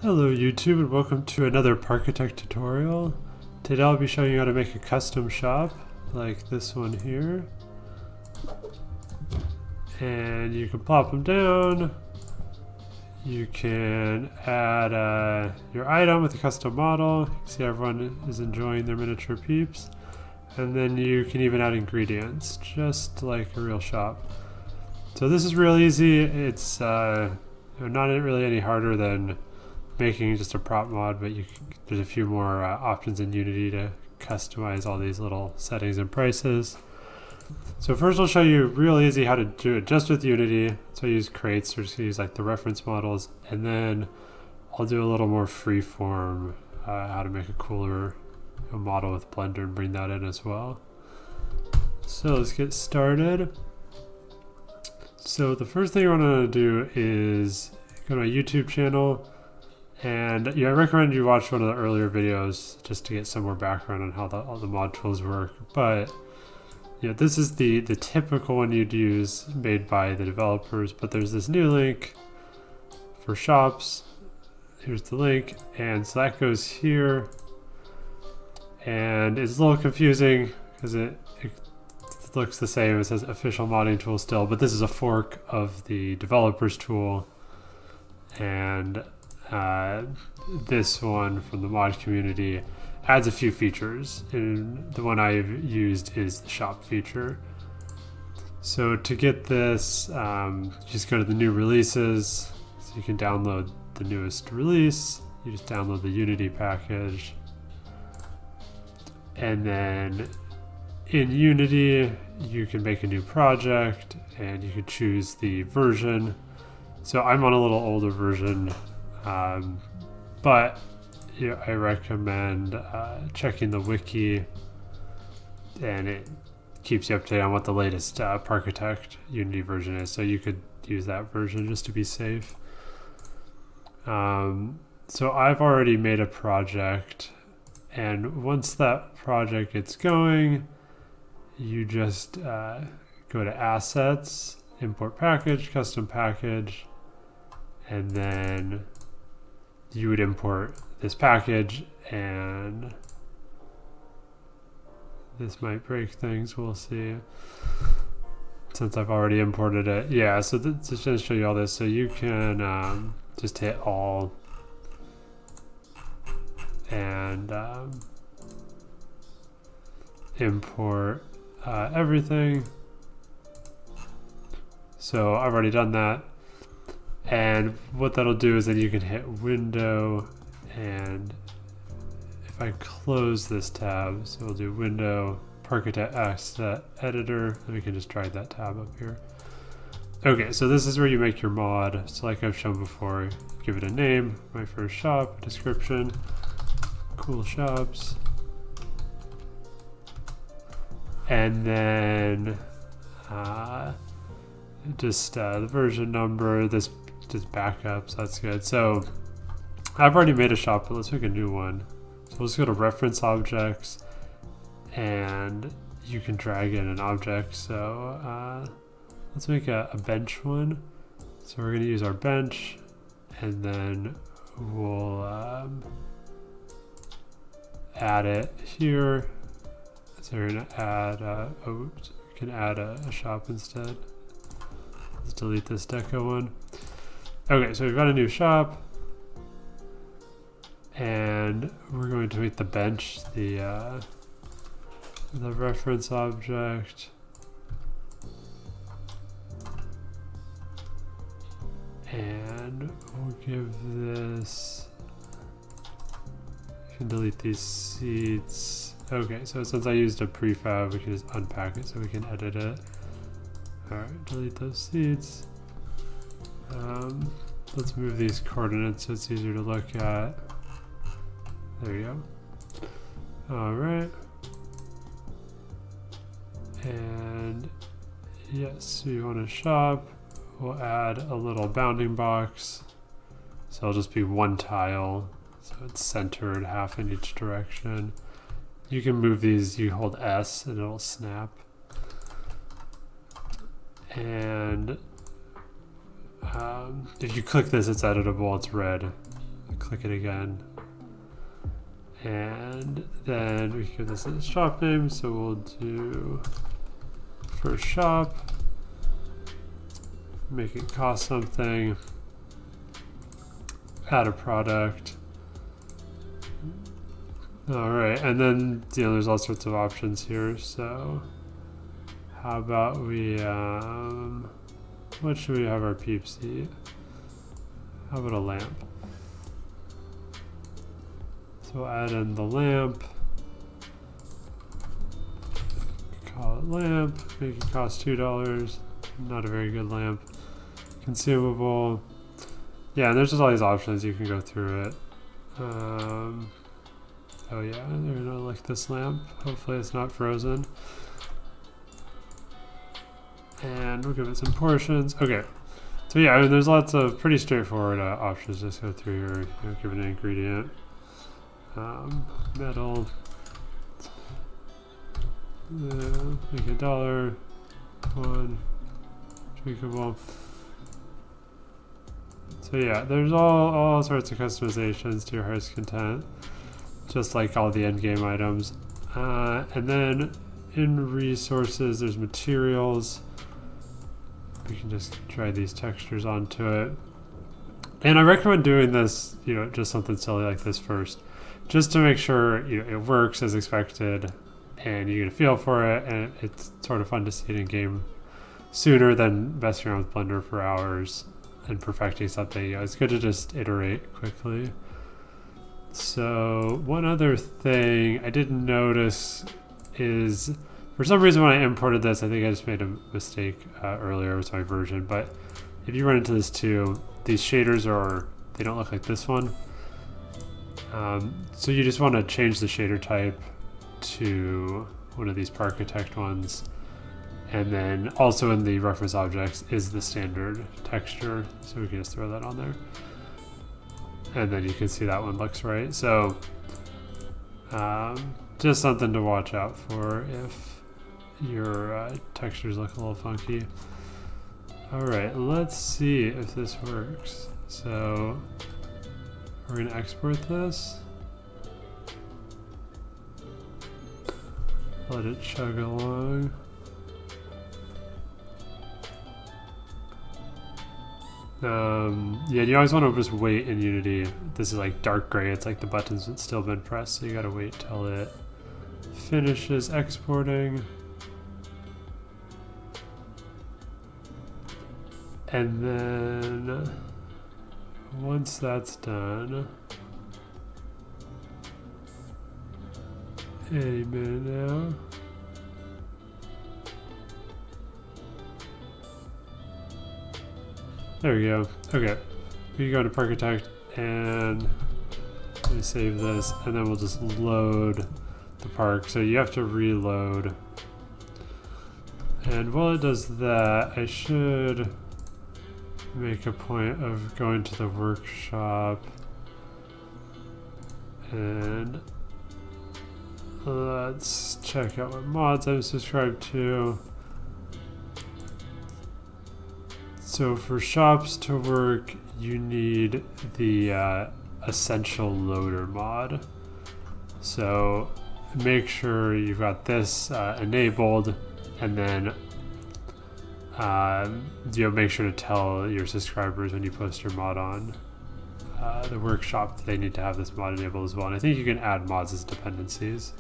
Hello YouTube and welcome to another Parkitect tutorial. Today I'll be showing you how to make a custom shop like this one here. And you can plop them down. You can add your item with a custom model. You can see everyone is enjoying their miniature peeps. And then you can even add ingredients, just like a real shop. So this is real easy. It's not really any harder than making just a prop mod, but there's a few more options in Unity to customize all these little settings and prices. So first I'll show you real easy how to do it just with Unity. So I use crates, or just use like the reference models, and then I'll do a little more freeform, how to make a cooler model with Blender and bring that in as well. So let's get started. So the first thing I want to do is go to my YouTube channel. And I recommend you watch one of the earlier videos just to get some more background on how all the mod tools work. But this is the typical one you'd use, made by the developers. But there's this new link for shops. Here's the link, and so that goes here. And it's a little confusing because it looks the same. It says official modding tool still, but this is a fork of the developers tool. And this one from the mod community adds a few features, and the one I've used is the shop feature. So to get this, just go to the new releases, so you can download the newest release. You just download the Unity package, and then in Unity you can make a new project and you can choose the version. So I'm on a little older version, but I recommend checking the wiki, and it keeps you up to date on what the latest Parkitect Unity version is. So you could use that version just to be safe. So I've already made a project, and once that project gets going, you just go to Assets, Import Package, Custom Package, and then you would import this package, and this might break things, we'll see, since I've already imported it. Yeah, so just to show you all this, so you can just hit all and import everything. So I've already done that. And what that'll do is then you can hit Window, and if I close this tab, so we'll do Window, Parkitect Asset Editor, and we can just drag that tab up here. Okay, so this is where you make your mod. So like I've shown before, give it a name, my first shop, description, cool shops, and then just the version number, this just backups, that's good. So I've already made a shop, but let's make a new one. So let's go to reference objects, and you can drag in an object. So let's make a bench one. So we're gonna use our bench, and then we'll add it here. So we're gonna add, we can add a shop instead. Let's delete this deco one. Okay, so we've got a new shop, and we're going to make the bench the reference object, and we'll give this, you can delete these seats. Okay, so since I used a prefab, we can just unpack it so we can edit it. Alright, delete those seeds. Let's move these coordinates so it's easier to look at. There you go. Alright. And yes, we want a shop. We'll add a little bounding box. So it'll just be one tile. So it's centered half in each direction. You can move these, you hold S and it'll snap. And if you click this, it's editable, it's red. click it again. And then we can give this a shop name. So we'll do first shop, make it cost something, add a product. All right, and then there's all sorts of options here. So how about we, what should we have our peeps eat? How about a lamp? So we'll add in the lamp, call it lamp, make it cost $2. Not a very good lamp. Consumable. Yeah, and there's just all these options. You can go through it. Oh yeah, they're gonna like this lamp. Hopefully it's not frozen. And we'll give it some portions. Okay. So yeah, I mean, there's lots of pretty straightforward options. Just go through here, give it an ingredient. Metal. Make $1. One. Tweakable. So yeah, there's all sorts of customizations to your heart's content, just like all the endgame items. And then in resources, there's materials. We can just try these textures onto it. And I recommend doing this, just something silly like this first, just to make sure it works as expected and you get a feel for it, and it's sort of fun to see it in game sooner than messing around with Blender for hours and perfecting something. It's good to just iterate quickly. So one other thing I didn't notice is, for some reason when I imported this, I think I just made a mistake earlier with my version, but if you run into this too, these shaders they don't look like this one. So you just want to change the shader type to one of these Parkitect ones. And then also in the reference objects is the standard texture. So we can just throw that on there. And then you can see that one looks right. So just something to watch out for if your textures look a little funky. All right, let's see if this works. So we're gonna export this. Let it chug along. Yeah, you always want to just wait in Unity. This is like dark gray. It's like the buttons have still been pressed, so you gotta wait till it finishes exporting. And then once that's done, any minute now. There we go. Okay, we go to Parkitect and we save this, and then we'll just load the park. So you have to reload. And while it does that, I should make a point of going to the workshop and let's check out what mods I'm subscribed to. So for shops to work, you need the essential loader mod. So make sure you've got this enabled, and then make sure to tell your subscribers when you post your mod on the workshop that they need to have this mod enabled as well. And I think you can add mods as dependencies.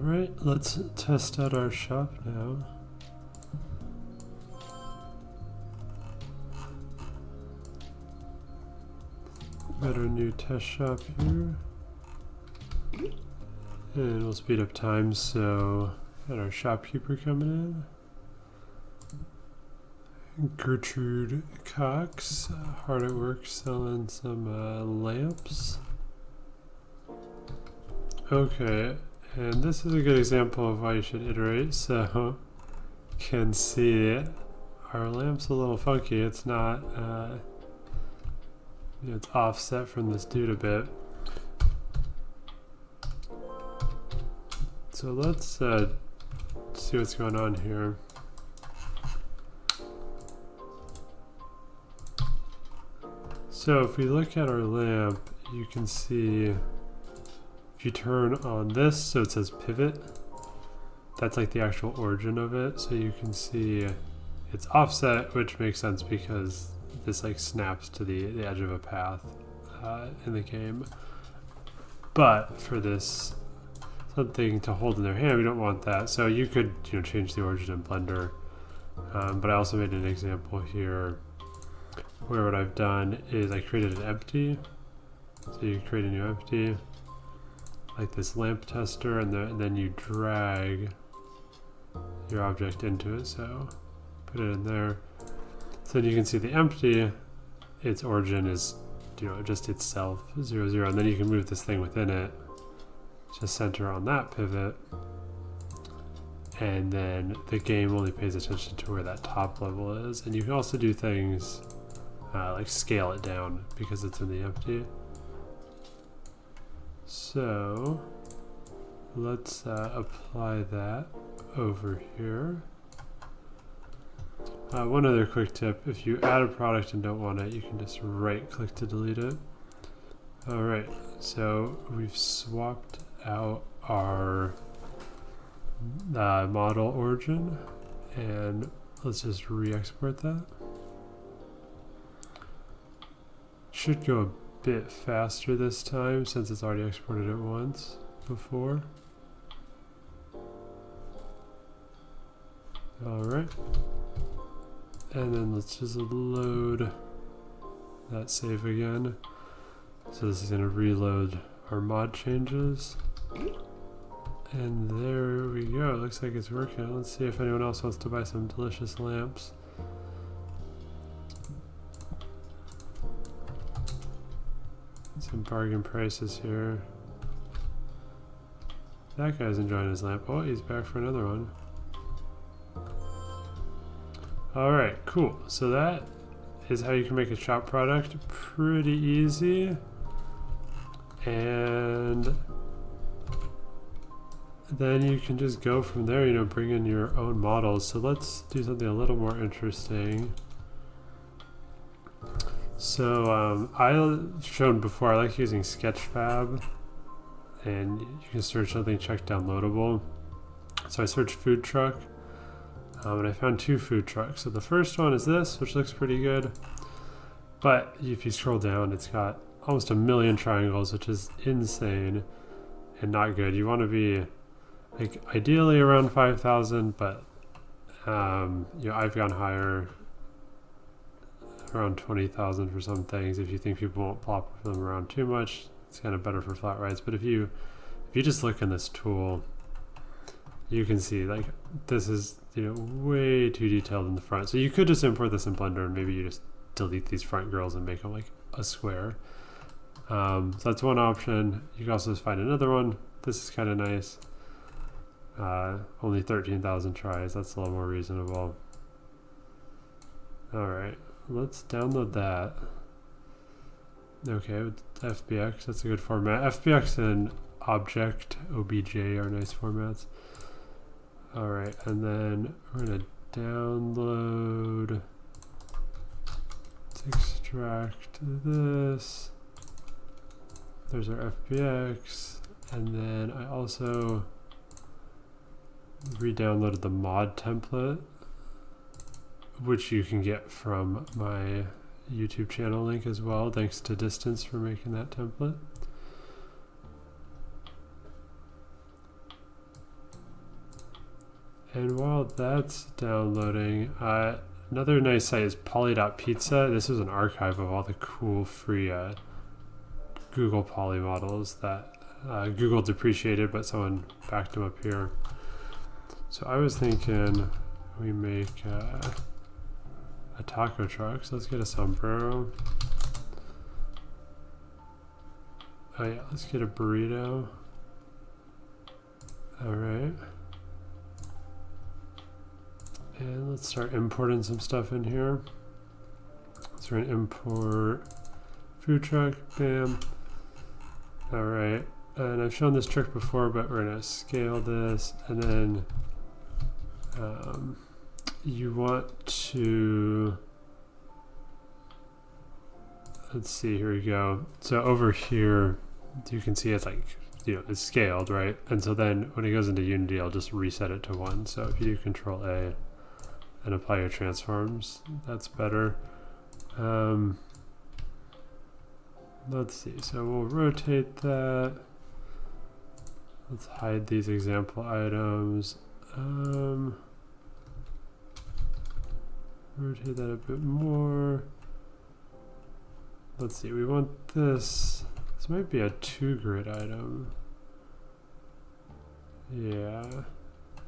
Alright, let's test out our shop now. Got our new test shop here. And we'll speed up time, so got our shopkeeper coming in. Gertrude Cox, hard at work selling some lamps. Okay, and this is a good example of why you should iterate. So you can see our lamp's a little funky. It's not, it's offset from this dude a bit. So let's see what's going on here. So if we look at our lamp, you can see if you turn on this, so it says pivot, that's like the actual origin of it. So you can see it's offset, which makes sense because this like snaps to the edge of a path in the game. But for this something to hold in their hand, we don't want that. So you could change the origin in Blender. But I also made an example here where what I've done is I created an empty. So you create a new empty, like this lamp tester, and then you drag your object into it. So put it in there. So then you can see the empty, its origin is just itself, 0, 0, and then you can move this thing within it to center on that pivot, and then the game only pays attention to where that top level is. And you can also do things like scale it down because it's in the empty. So let's apply that over here. One other quick tip: if you add a product and don't want it, you can just right click to delete it. Alright, so we've swapped out our model origin, and let's just re-export that. Should go a bit faster this time since it's already exported it once before. Alright, and then let's just load that save again. So this is going to reload our mod changes. And there we go. It looks like it's working. Let's see if anyone else wants to buy some delicious lamps. Some bargain prices here. That guy's enjoying his lamp. Oh, he's back for another one. Alright, cool. So that is how you can make a shop product. Pretty easy. And then you can just go from there, bring in your own models. So let's do something a little more interesting. So I shown before, I like using Sketchfab, and you can search something, check downloadable. So I searched food truck, and I found 2 food trucks. So the first one is this, which looks pretty good, but if you scroll down, it's got almost 1 million triangles, which is insane and not good. You want to be like ideally around 5,000, but I've gone higher, around 20,000 for some things. If you think people won't plop them around too much, it's kind of better for flat rides. But if you just look in this tool, you can see like this is way too detailed in the front. So you could just import this in Blender and maybe you just delete these front grills and make them like a square. So that's one option. You can also just find another one. This is kind of nice. Only 13,000 tries. That's a little more reasonable. Alright, let's download that. Okay, with FBX, that's a good format. FBX and Object, OBJ are nice formats. Alright, and then we're going to download, let's extract this. There's our FBX, and then I also re-downloaded the mod template, which you can get from my YouTube channel link as well. Thanks to Distance for making that template. And while that's downloading, another nice site is poly.pizza. This is an archive of all the cool free Google poly models that Google depreciated, but someone backed them up here. So I was thinking we make a taco truck. So let's get a sombrero. Oh yeah, let's get a burrito. All right. And let's start importing some stuff in here. So we're gonna import food truck, bam. All right, and I've shown this trick before, but we're gonna scale this, and then you want to, let's see, here we go. So over here, you can see it's like, it's scaled, right? And so then when it goes into Unity, I'll just reset it to 1. So if you do Control A and apply your transforms, that's better. Let's see, so we'll rotate that. Let's hide these example items. Rotate that a bit more. Let's see, we want this. This might be a 2-grid item. Yeah,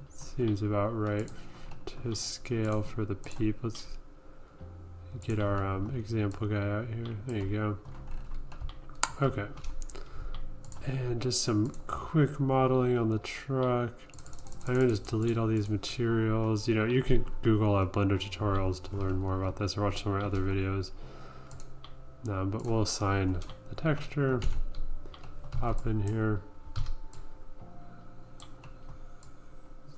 seems about right to scale for the peep. Let's get our example guy out here. There you go. Okay. And just some quick modeling on the truck. I'm gonna just delete all these materials. You can Google Blender tutorials to learn more about this, or watch some of my other videos. But we'll assign the texture. Hop in here.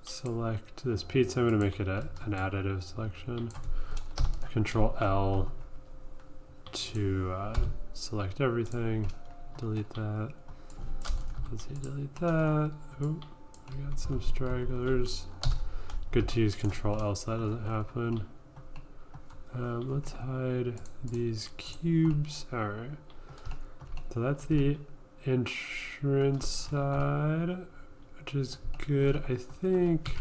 Select this pizza. I'm gonna make it an additive selection. Control L to select everything. Delete that. Let's see, delete that. Oh, we got some stragglers. Good to use Control L so that doesn't happen. Let's hide these cubes. All right. So that's the insurance side, which is good. I think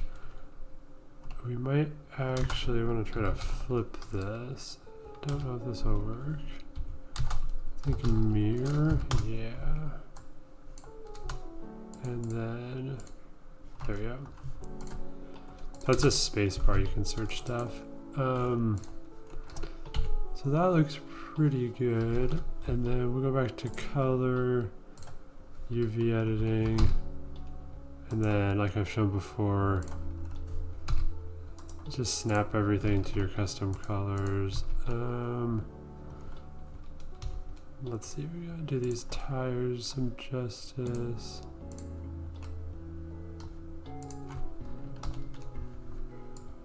we might actually want to try to flip this. Don't know if this will work. I think mirror, yeah. And then, there we go. That's a space bar, you can search stuff. So that looks pretty good. And then we'll go back to color, UV editing, and then like I've shown before, just snap everything to your custom colors. Let's see, we gotta do these tires some justice.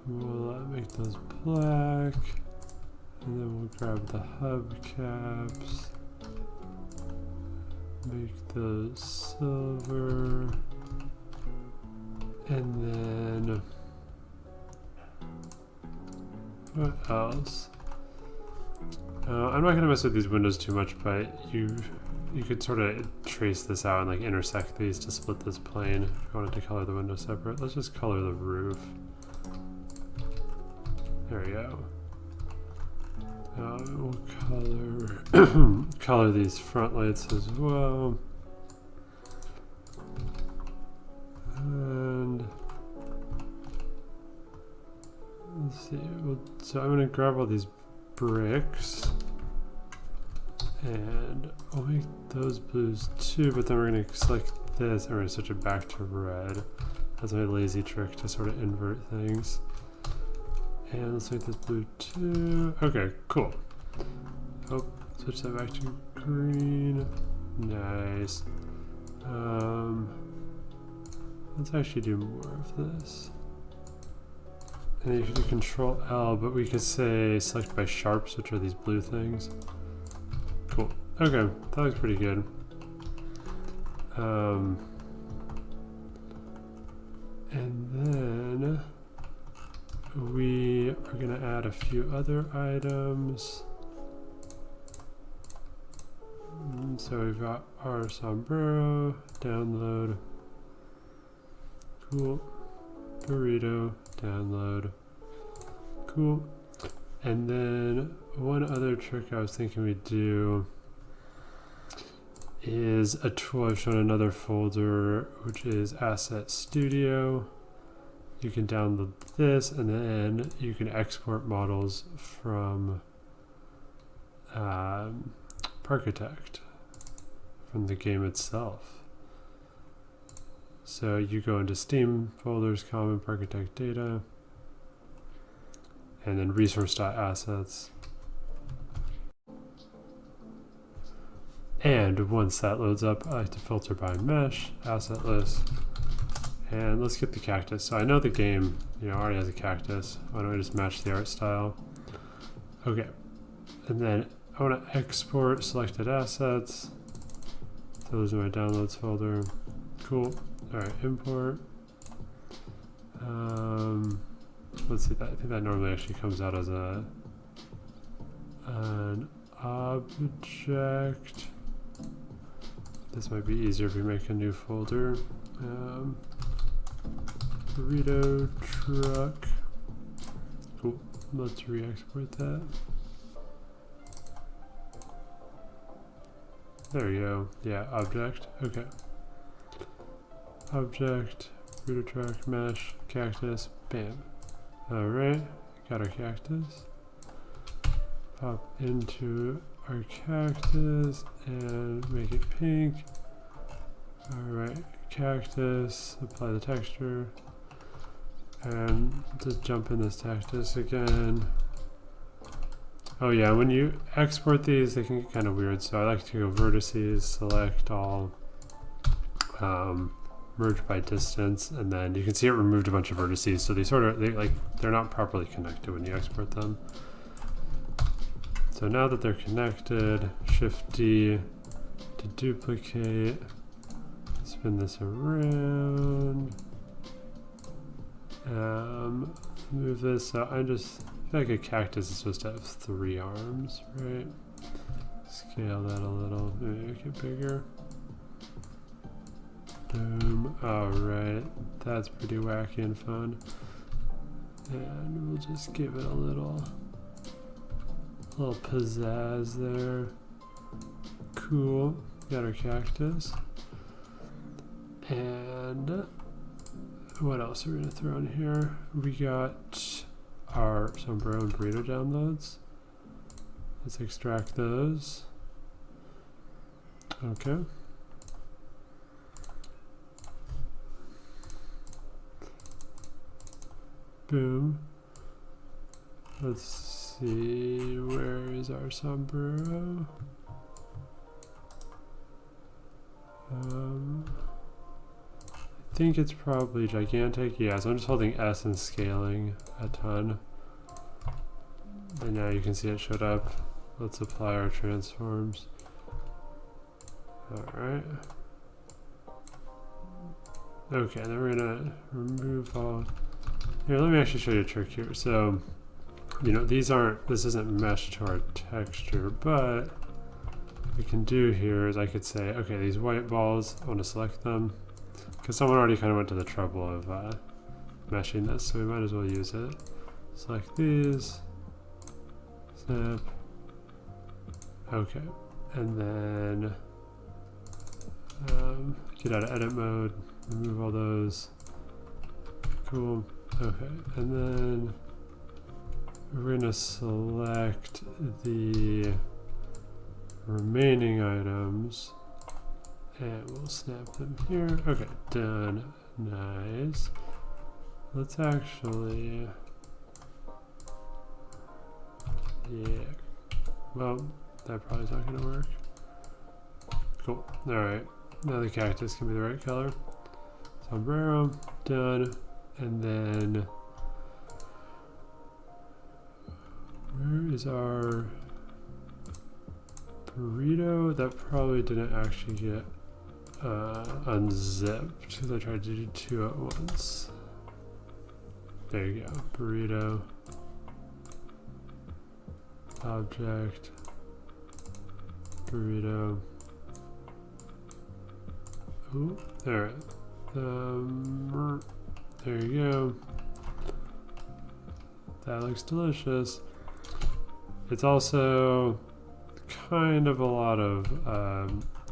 We'll make those black, and then we'll grab the hubcaps, make those silver, and then what else? I'm not going to mess with these windows too much, but you could sort of trace this out and like intersect these to split this plane if you wanted to color the window separate. Let's just color the roof. There we go. We'll color these front lights as well. And let's see. So I'm going to grab all these bricks and I'll make those blues too, but then we're going to select this and we're going to switch it back to red. That's my lazy trick to sort of invert things. And let's make this blue too. Okay, cool. Oh, switch that back to green. Nice. Let's actually do more of this. And then you can do Control L, but we could say select by sharps, which are these blue things. Cool. Okay, that looks pretty good. And then we are going to add a few other items. So we've got our sombrero, download. Cool. burrito, download. Cool. And then one other trick I was thinking we'd do is a tool I've shown another folder, which is Asset Studio. You can download this, and then you can export models from Parkitect, from the game itself. So you go into Steam folders, common Parkitect data, and then resource.assets. And once that loads up, I like to filter by mesh, asset list, and let's get the cactus. So I know the game, already has a cactus. Why don't we just match the art style? Okay, and then I want to export selected assets. Those are my downloads folder. Cool. All right, import. Let's see that. I think that normally actually comes out as an object. This might be easier if we make a new folder. Burrito truck. Cool. Let's re-export that. There we go. Yeah, object. Okay. Object, burrito truck, mesh, cactus, bam. Alright, got our cactus. Pop into our cactus and make it pink. Alright, cactus, apply the texture. And just jump in this cactus again. Oh yeah, when you export these, they can get kind of weird. So I like to go vertices, select all, merge by distance, and then you can see it removed a bunch of vertices. So they're not properly connected when you export them. So now that they're connected, Shift D to duplicate, spin this around, move this. So I feel like a cactus is supposed to have 3 arms, right? Scale that a little, maybe make it bigger. Boom. Alright, that's pretty wacky and fun. And we'll just give it a little pizzazz there. Cool. Got our cactus. And what else are we gonna throw in here? We got our sombrero and burrito downloads. Let's extract those. Okay. Boom. Let's see, where is our sombrero? I think it's probably gigantic. Yeah, so I'm just holding S and scaling a ton. And now you can see it showed up. Let's apply our transforms. Alright. Okay, then we're gonna remove all. Here, let me actually show you a trick here. So, this isn't meshed to our texture, but what we can do here is I could say, okay, these white balls, I want to select them, because someone already kind of went to the trouble of meshing this, so we might as well use it. Select these, snap, okay, and then get out of edit mode, remove all those, cool. Okay, and then we're going to select the remaining items and we'll snap them here. Okay, done. Nice. Let's actually, yeah, well, that probably is not going to work. Cool. Alright, now the cactus can be the right color. Sombrero, done. And then, where is our burrito? That probably didn't actually get unzipped because I tried to do 2 at once. There you go, burrito, object, burrito. Ooh, alright. There you go. That looks delicious. It's also kind of a lot of,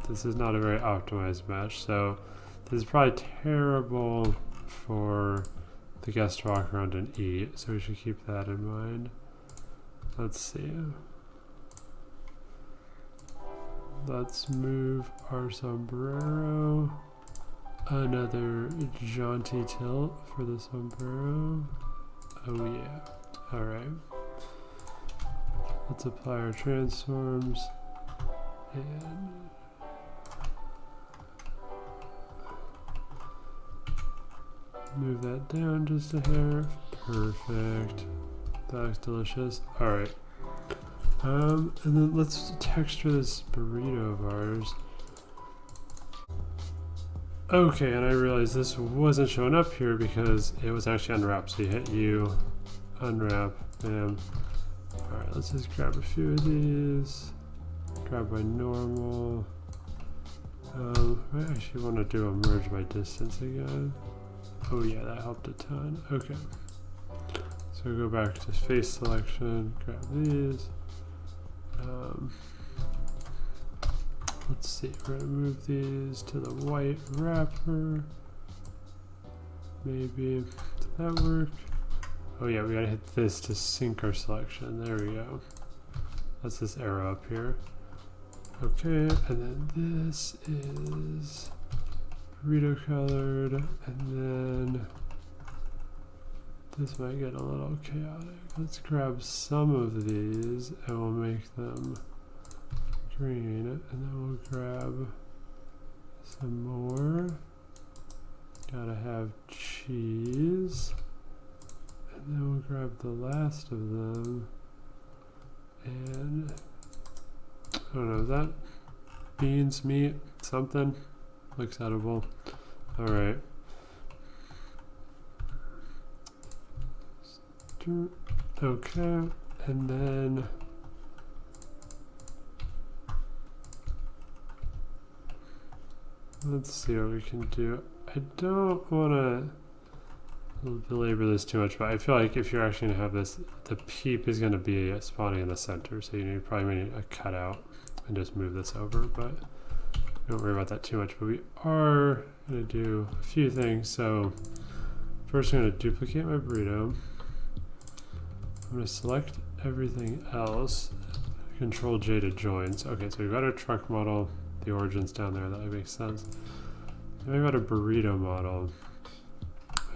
this is not a very optimized mesh, so this is probably terrible for the guest to walk around and eat, so we should keep that in mind. Let's see. Let's move our sombrero. Another jaunty tilt for the sombrero. Oh yeah. Alright. Let's apply our transforms and move that down just a hair. Perfect. That looks delicious. Alright. And then let's texture this burrito of ours. Okay, and I realized this wasn't showing up here because it was actually unwrapped. So you hit U, unwrap, bam. Alright, let's just grab a few of these. Grab my normal. I actually want to do a merge by distance again. Oh yeah, that helped a ton. Okay. So go back to face selection, grab these. Let's see, we're gonna move these to the white wrapper. Maybe, does that work? Oh yeah, we gotta hit this to sync our selection. There we go. That's this arrow up here. Okay, and then this is burrito colored, and then this might get a little chaotic. Let's grab some of these and we'll make them green, and then we'll grab some more. Gotta have cheese, and then we'll grab the last of them. And I don't know, is that beans, meat, something? Looks edible. Alright. Okay, and then let's see what we can do. I don't want to belabor this too much, but I feel like if you're actually going to have this, the peep is going to be spawning in the center, so you probably need a cutout and just move this over, but don't worry about that too much. But we are going to do a few things. So first I'm going to duplicate my burrito. I'm going to select everything else, Control J to join. So, okay, so we've got our truck model, the origins down there, that makes sense. Then we've got a burrito model.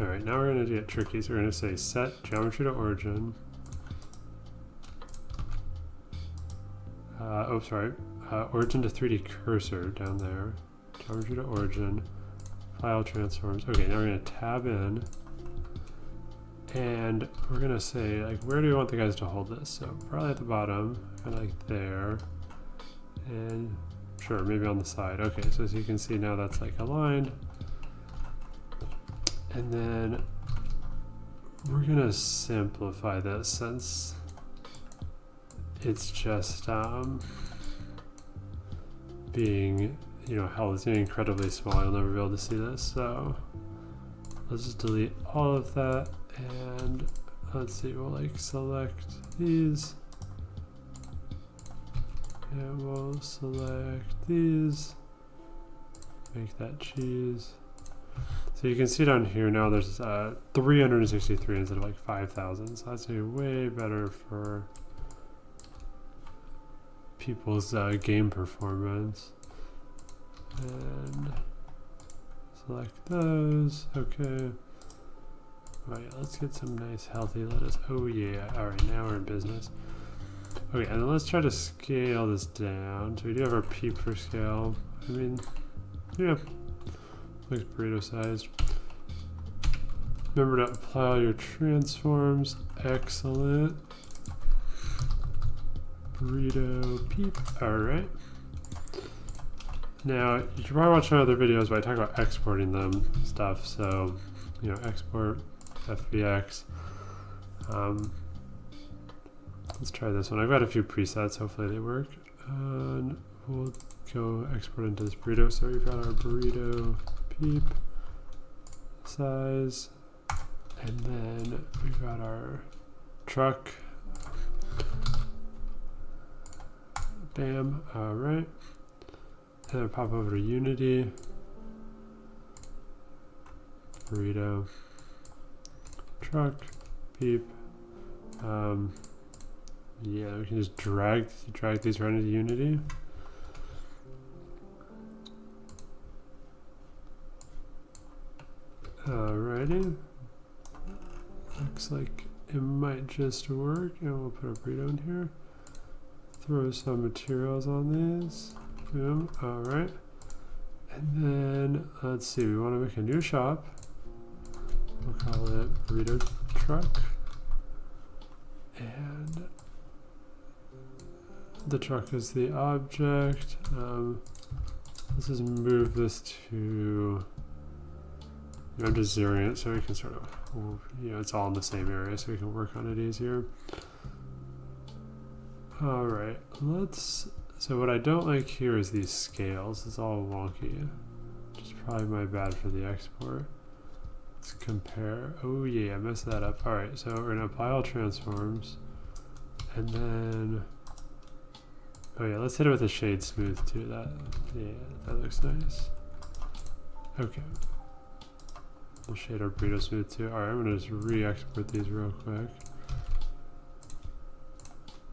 Alright, now we're going to get tricky. So we're going to say set geometry to origin. Origin to 3D cursor down there. Geometry to origin. File transforms. Okay, now we're going to tab in. And we're going to say, like, where do we want the guys to hold this? So probably at the bottom, kind of like there. And sure, maybe on the side. Okay, so as you can see now that's like aligned. And then we're going to simplify this since it's just being, held it's incredibly small. You'll never be able to see this. So let's just delete all of that. And let's see, we'll like select these. And we'll select these. Make that cheese. So you can see down here now there's 363 instead of like 5,000. So that's way better for people's game performance. And select those. Okay. Alright, let's get some nice healthy lettuce. Oh yeah. Alright, now we're in business. Okay, and then let's try to scale this down. So we do have our peep for scale. I mean, yeah. Looks burrito sized. Remember to apply all your transforms. Excellent. Burrito peep. Alright. Now, you can probably watch my other videos where I talk about exporting them stuff. So, export FBX. Let's try this one. I've got a few presets. Hopefully they work. And we'll go export into this burrito. So we've got our burrito peep size. And then we've got our truck. Bam, all right. And then pop over to Unity. Burrito. Truck. Beep. Yeah, we can just drag these right into Unity. Alrighty. Looks like it might just work. And we'll put a burrito in here. Throw some materials on these. Boom. Alright. And then let's see, we want to make a new shop. We'll call it Burrito Truck. And the truck is the object. Let's just move this to, I'm just zeroing it so we can sort of, it's all in the same area so we can work on it easier. All right, so what I don't like here is these scales. It's all wonky, which is probably my bad for the export. Let's compare. Oh yeah, I messed that up. All right, so we're gonna apply all transforms, and then, oh yeah, let's hit it with a shade smooth too. That looks nice. Okay, we'll shade our burrito smooth too. All right, I'm gonna just re-export these real quick.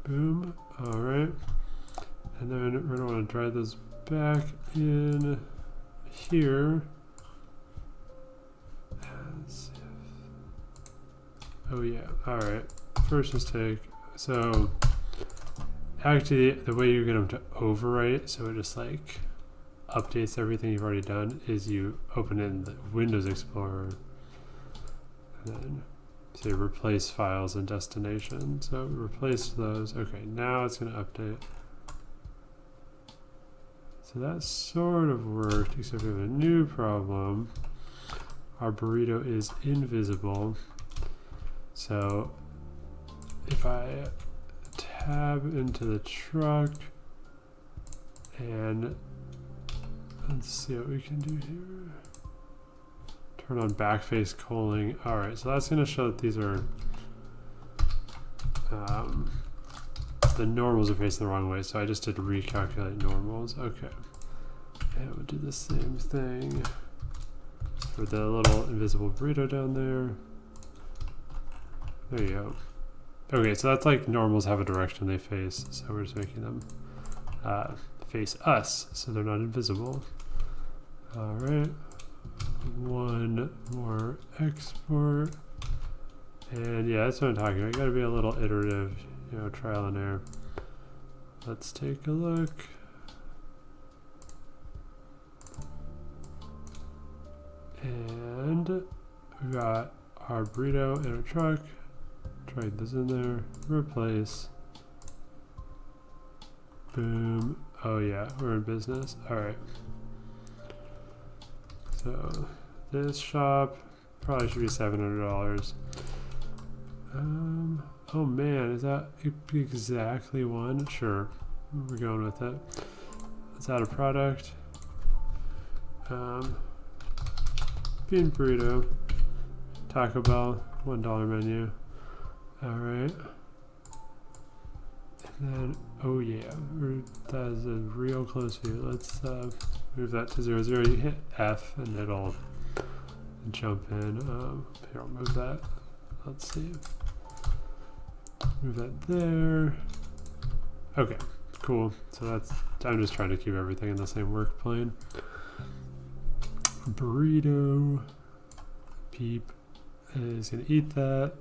Boom. All right, and then we're gonna want to drag those back in here. Oh yeah, all right. First mistake. So actually the way you get them to overwrite, so it just like updates everything you've already done, is you open it in the Windows Explorer and then say replace files and destination. So replace those. Okay, now it's gonna update. So that sort of worked, except we have a new problem. Our burrito is invisible. So if I tab into the truck and let's see what we can do here. Turn on backface culling. All right, so that's going to show that these are the normals are facing the wrong way. So I just did recalculate normals. Okay, and we'll do the same thing for the little invisible burrito down there. There you go. Okay, so that's like normals have a direction they face, so we're just making them face us, so they're not invisible. All right, one more export, and yeah, that's what I'm talking about. You gotta be a little iterative, trial and error. Let's take a look. And we got our burrito in our truck. Drag this in there, replace. Boom. Oh yeah, we're in business. All right. So this shop probably should be $700. Oh man, is that exactly one? Sure, we're going with it. Let's add a product. Bean burrito, Taco Bell, $1 menu. All right. And then, oh yeah, that is a real close view. Let's move that to 0, 0. You hit F and it'll jump in. Here, I'll move that. Let's see. Move that there. Okay, cool. So that's, I'm just trying to keep everything in the same work plane. Burrito. Peep is gonna eat that.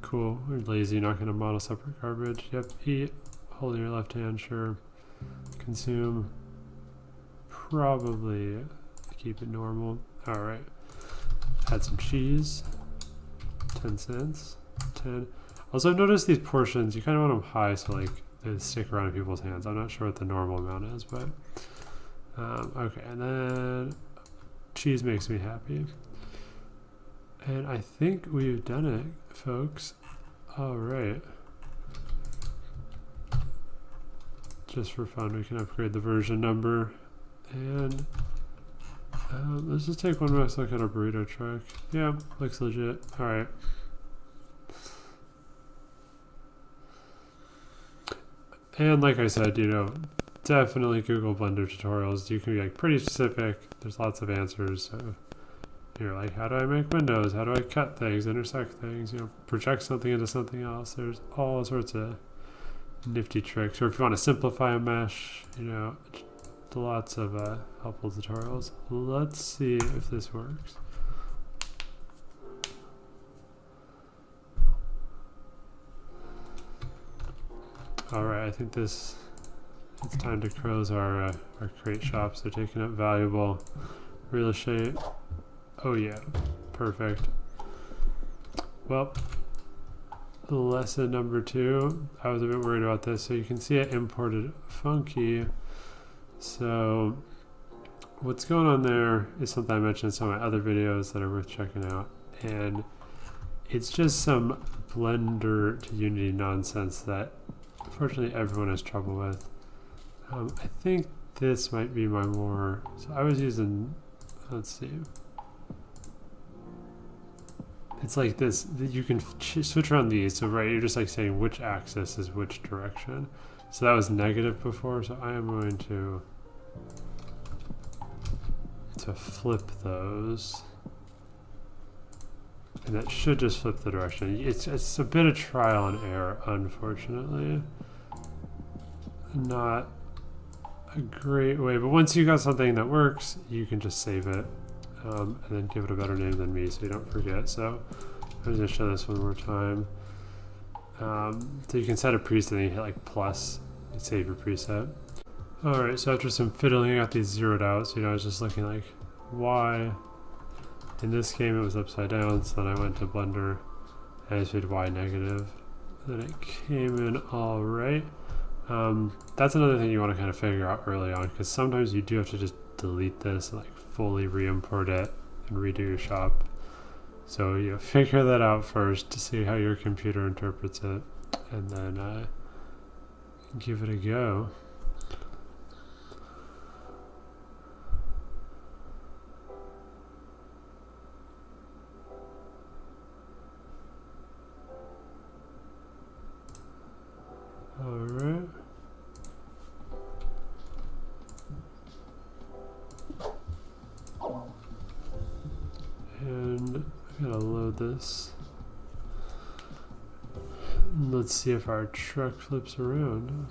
Cool. We're lazy, not gonna model separate garbage. Yep, eat. Holding your left hand, sure. Consume. Probably keep it normal. All right. Add some cheese. 10 cents. 10. Also, I've noticed these portions, you kind of want them high so like they stick around in people's hands. I'm not sure what the normal amount is, but okay. And then cheese makes me happy. And I think we've done it, folks. All right. Just for fun, we can upgrade the version number. And Let's just take one last look at our burrito truck. Yeah, looks legit. All right. And like I said, you know, definitely Google Blender tutorials. You can be like pretty specific. There's lots of answers. So you're like, how do I make windows? How do I cut things, intersect things, you know, project something into something else? There's all sorts of nifty tricks. Or if you want to simplify a mesh, you know, lots of helpful tutorials. Let's see if this works. All right, I think it's time to close our crate shops. They're taking up valuable real estate. Oh yeah, perfect. Well, lesson number 2. I was a bit worried about this. So you can see it imported funky. So what's going on there is something I mentioned in some of my other videos that are worth checking out. And it's just some Blender to Unity nonsense that unfortunately everyone has trouble with. I think this might be my more, so I was using, let's see. It's like this, you can switch around these. So right, you're just like saying which axis is which direction. So that was negative before, so I am going to flip those. And that should just flip the direction. It's a bit of trial and error, unfortunately. Not a great way, but once you got something that works, you can just save it and then give it a better name than me so you don't forget. So I'm just gonna show this one more time. So you can set a preset and you hit like plus, you save your preset. All right, so after some fiddling, I got these zeroed out. So, you know, I was just looking like Y. In this game, it was upside down. So then I went to Blender and I just did Y negative. Then it came in all right. That's another thing you want to kind of figure out early on, because sometimes you do have to just delete this and like fully re-import it and redo your shop. So you figure that out first to see how your computer interprets it, and then give it a go. All right. And I gotta load this. Let's see if our truck flips around.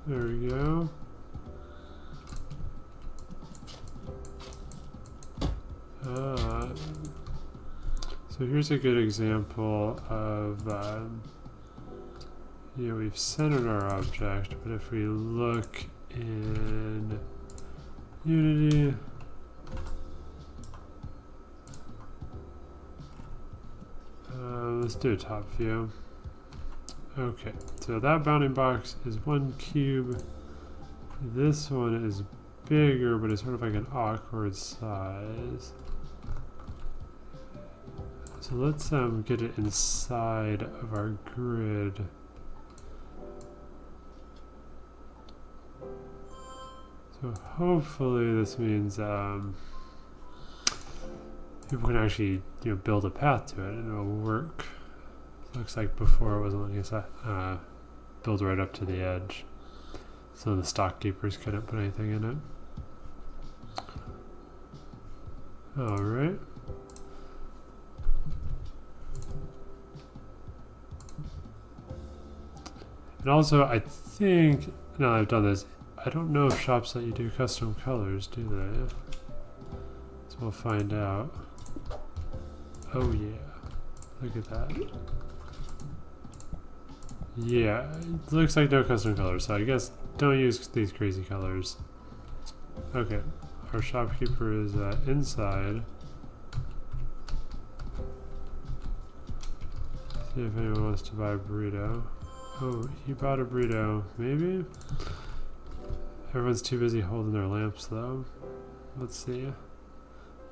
There we go. So here's a good example of, you know, we've centered our object, but if we look in Unity, let's do a top view. Okay, so that bounding box is 1 cube. This one is bigger, but it's sort of like an awkward size. So let's get it inside of our grid. So hopefully this means people can actually, you know, build a path to it and it'll work. Looks like before it wasn't letting us build right up to the edge. So the stock keepers couldn't put anything in it. All right. And also, I think, now that I've done this, I don't know if shops let you do custom colors, do they? So we'll find out. Oh yeah, look at that. Yeah, it looks like no custom colors, so I guess don't use these crazy colors. Okay, our shopkeeper is inside. See if anyone wants to buy a burrito. Oh, he bought a burrito, maybe? Everyone's too busy holding their lamps though. Let's see.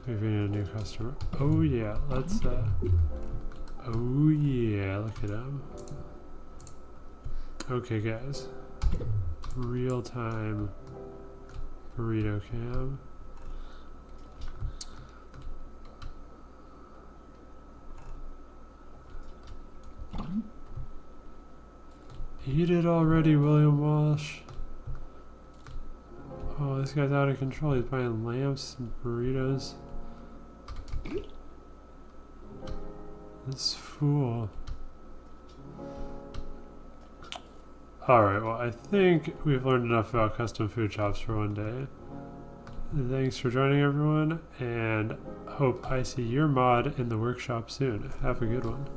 Maybe a new customer. Oh yeah, let's oh yeah, look at him. Okay guys. Real time burrito cam. Eat it already, William Walsh. Oh, this guy's out of control. He's buying lamps and burritos. This fool. Alright, well, I think we've learned enough about custom food shops for one day. Thanks for joining, everyone, and hope I see your mod in the workshop soon. Have a good one.